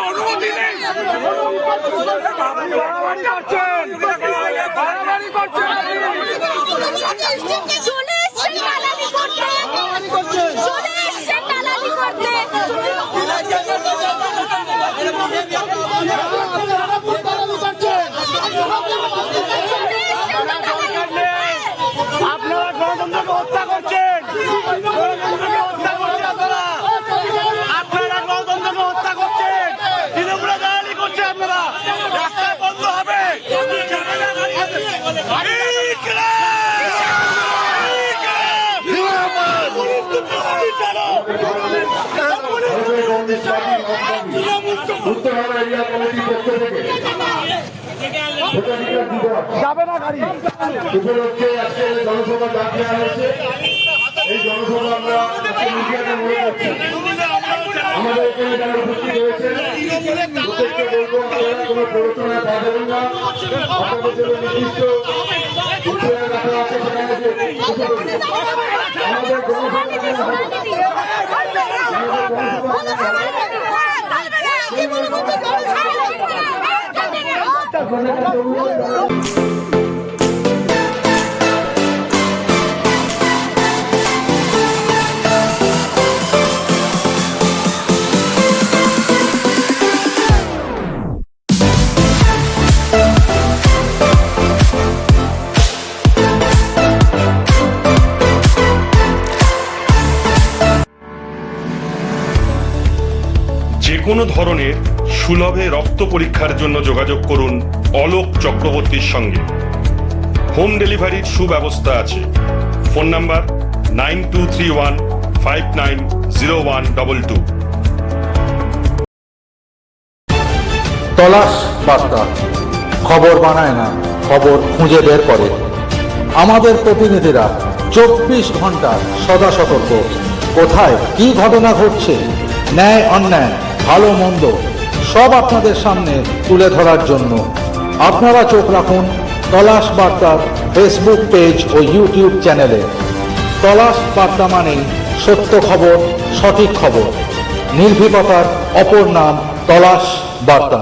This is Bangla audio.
অনুমতি নেই। চলে এসছেন দালালি করতে, চলে এসছেন দালালি করতে। আপনারা গণতন্ত্রকে হত্যা করছেন, গণতন্ত্রকে হত্যা করছেন আপনারা গণতন্ত্রকে হত্যা করছেন, তৃণমূলে দালালি করছে আপনারা। রাস্তা বন্ধ হবে। উত্তরহাওড়া এরিয়া কমিটির পক্ষ থেকে যাবে না গাড়ি উপলক্ষে আজকে জনসভা ডাক দেওয়া হয়েছে। এই জনসভা আমরা মিডিয়াতে মনে করছি। আমাদের এখানে যারা উপস্থিত হয়েছে প্রত্যেককে বলবো আপনারা কোনো প্ররোচনায় পা দেবেন না। আপনাদের জন্য নির্দিষ্ট উত্তরে রাখা আছে সেখানে আমাদের যে কোনো ধরনের সুলভে রক্ত পরীক্ষার জন্য যোগাযোগ করুন অলোক চক্রবর্তীর সঙ্গে। হোম ডেলিভারির সুব্যবস্থা আছে। Phone number 9231590122। তলাশ বার্তা খবর বানায় না, খবর খুঁজে বের করে। আমাদের প্রতিনিধিরা 24 ঘন্টা সদা সতর্ক। কোথায় কি ঘটনা ঘটছে, ন্যায় অন্যায়, ভালো মন্দ সব আপনাদের সামনে তুলে ধরার জন্য আপনারা চোখ রাখুন তলাশ বার্তার ফেসবুক পেজ ও ইউটিউব চ্যানেলে। তলাশ বার্তা মানেই সত্য খবর, সঠিক খবর। নির্ভীকতার অপর নাম তলাশ বার্তা।